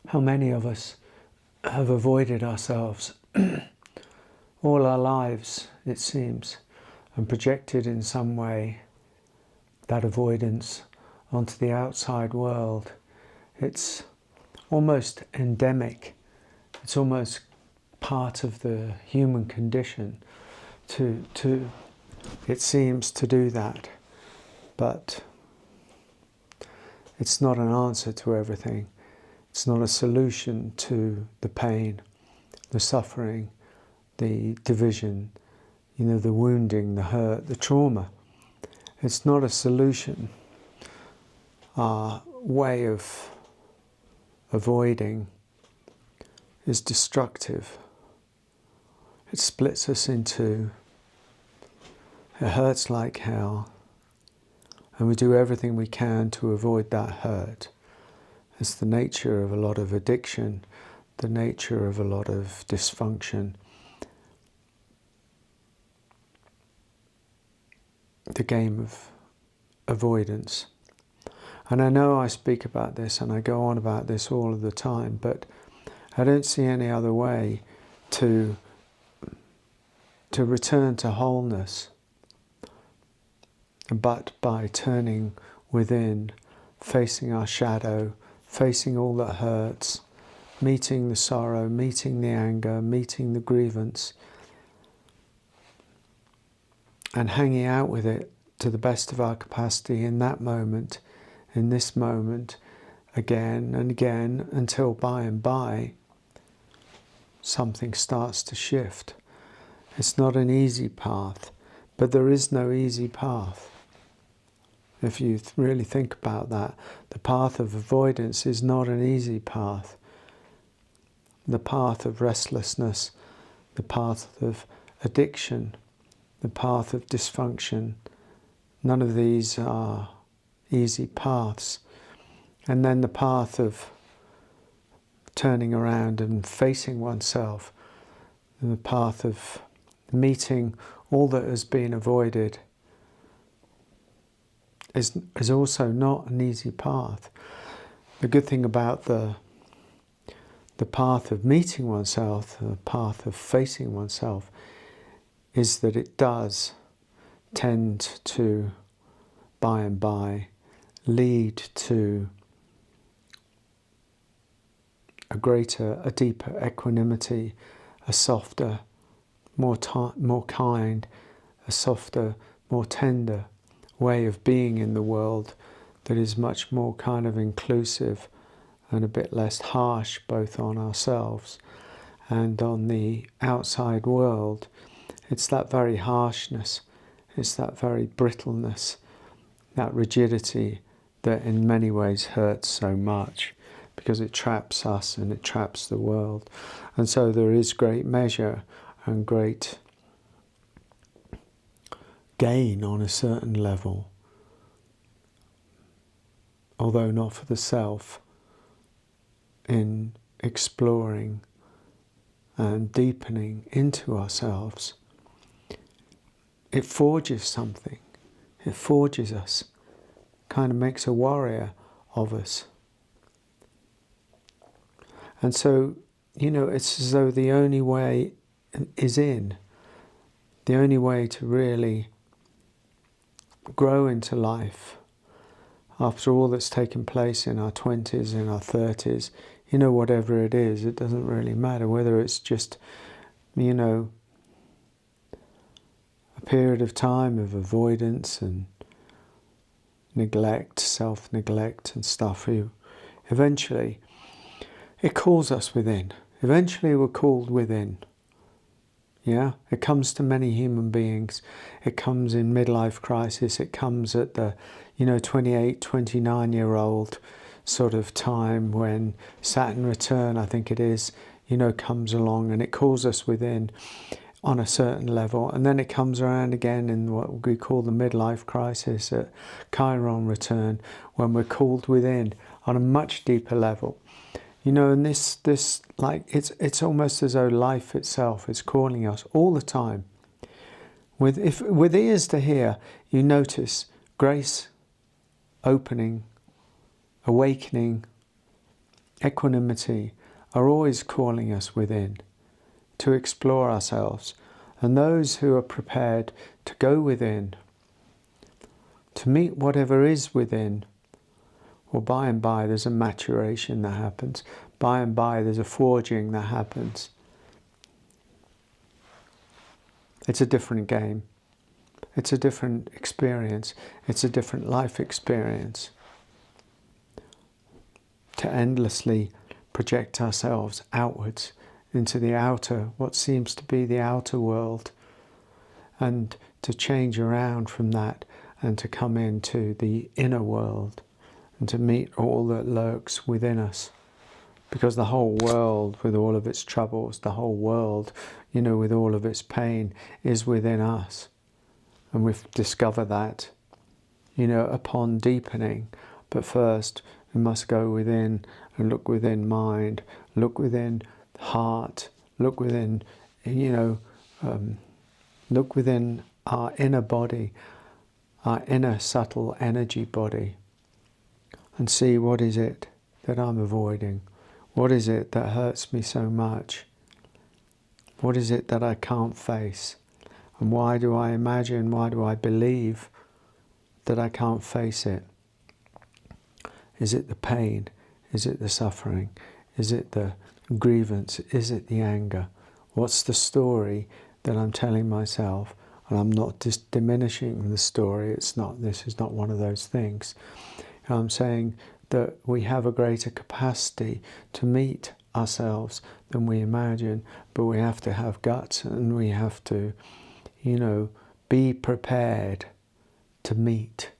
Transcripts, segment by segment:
how many of us have avoided ourselves all our lives, it seems, and projected in some way that avoidance onto the outside world. It's almost endemic. It's almost part of the human condition to it seems to do that. But it's not an answer to everything. It's not a solution to the pain, the suffering, the division, the wounding, the hurt, the trauma. It's not a solution. Our way of avoiding is destructive. It splits us in two. It hurts like hell. And we do everything we can to avoid that hurt. It's the nature of a lot of addiction, the nature of a lot of dysfunction. The game of avoidance. And I know I speak about this and I go on about this all of the time, but I don't see any other way to return to wholeness but by turning within, facing our shadow, facing all that hurts, meeting the sorrow, meeting the anger, meeting the grievance, and hanging out with it to the best of our capacity in that moment, in this moment, again and again, until by and by something starts to shift. It's not an easy path, but there is no easy path. If you really think about that, the path of avoidance is not an easy path. The path of restlessness, the path of addiction, the path of dysfunction, none of these are easy paths. And then the path of turning around and facing oneself, and the path of meeting all that has been avoided is also not an easy path. The good thing about the path of meeting oneself, the path of facing oneself, is that it does tend to, by and by, lead to a deeper equanimity, a softer, more kind, a softer, more tender way of being in the world that is much more kind of inclusive and a bit less harsh both on ourselves and on the outside world. It's that very harshness, it's that very brittleness, that rigidity that in many ways hurts so much because it traps us and it traps the world. And so there is great measure and great gain on a certain level, although not for the self, in exploring and deepening into ourselves. It forges something. It forges us, kind of makes a warrior of us. And so, it's as though the only way is in. The only way to really grow into life after all that's taken place in our 20s, in our 30s, whatever it is, it doesn't really matter whether it's just, a period of time of avoidance and neglect, self-neglect and stuff. Eventually, it calls us within. Eventually we're called within. Yeah, it comes to many human beings. It comes in midlife crisis. It comes at the, 28, 29-year-old sort of time when Saturn return, I think it is, comes along and it calls us within on a certain level. And then it comes around again in what we call the midlife crisis at Chiron return, when we're called within on a much deeper level. And this like it's almost as though life itself is calling us all the time. With ears to hear, you notice grace, opening, awakening, equanimity are always calling us within to explore ourselves. And those who are prepared to go within, to meet whatever is within, well, by and by there's a maturation that happens. By and by there's a forging that happens. It's a different game. It's a different experience. It's a different life experience. To endlessly project ourselves outwards into the outer, what seems to be the outer world, and to change around from that and to come into the inner world and to meet all that lurks within us. Because the whole world, with all of its troubles, the whole world, with all of its pain, is within us. And we've discovered that, upon deepening. But first, we must go within and look within mind, look within heart, look within, look within our inner body, our inner subtle energy body, and see what is it that I'm avoiding. What is it that hurts me so much? What is it that I can't face? And why do I imagine, why do I believe that I can't face it? Is it the pain? Is it the suffering? Is it the grievance? Is it the anger? What's the story that I'm telling myself? And I'm not just diminishing the story. This is not one of those things. I'm saying that we have a greater capacity to meet ourselves than we imagine, but we have to have guts and we have to, be prepared to meet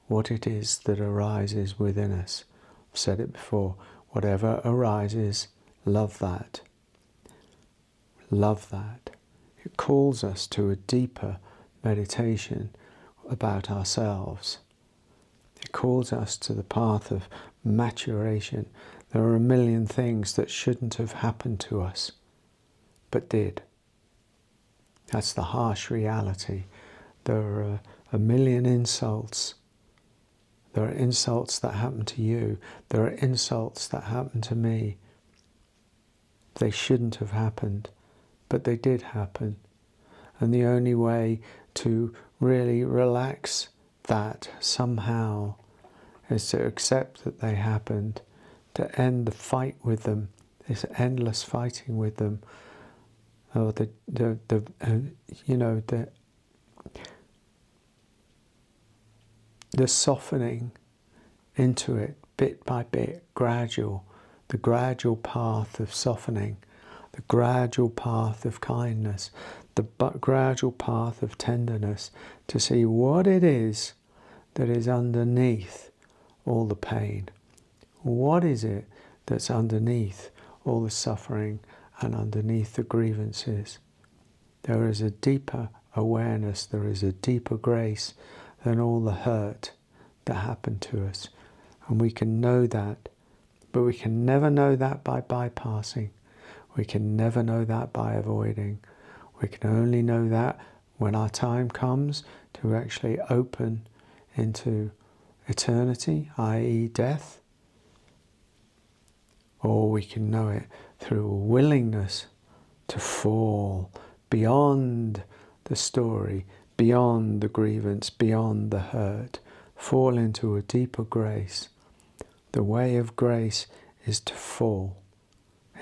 what it is that arises within us. I've said it before, whatever arises, love that. Love that. It calls us to a deeper meditation about ourselves. It calls us to the path of maturation. There are a million things that shouldn't have happened to us, but did. That's the harsh reality. There are a million insults. There are insults that happen to you. There are insults that happen to me. They shouldn't have happened, but they did happen. And the only way to really relax that somehow is to accept that they happened, to end the fight with them, this endless fighting with them, or the softening into it, bit by bit, the gradual path of softening, the gradual path of kindness, the gradual path of tenderness, to see what it is that is underneath all the pain. What is it that's underneath all the suffering and underneath the grievances? There is a deeper awareness, there is a deeper grace than all the hurt that happened to us. And we can know that, but we can never know that by bypassing. We can never know that by avoiding. We can only know that when our time comes to actually open into eternity, i.e. death. Or we can know it through a willingness to fall beyond the story, beyond the grievance, beyond the hurt. Fall into a deeper grace. The way of grace is to fall.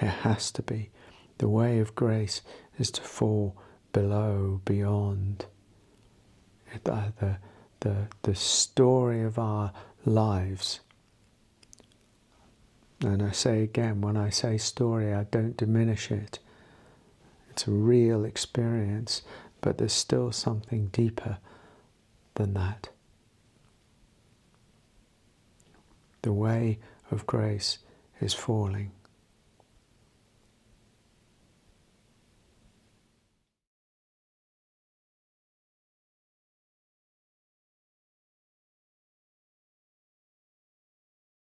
It has to be. The way of grace is to fall below, beyond. The story of our lives. And I say again, when I say story, I don't diminish it. It's a real experience, but there's still something deeper than that. The way of grace is falling.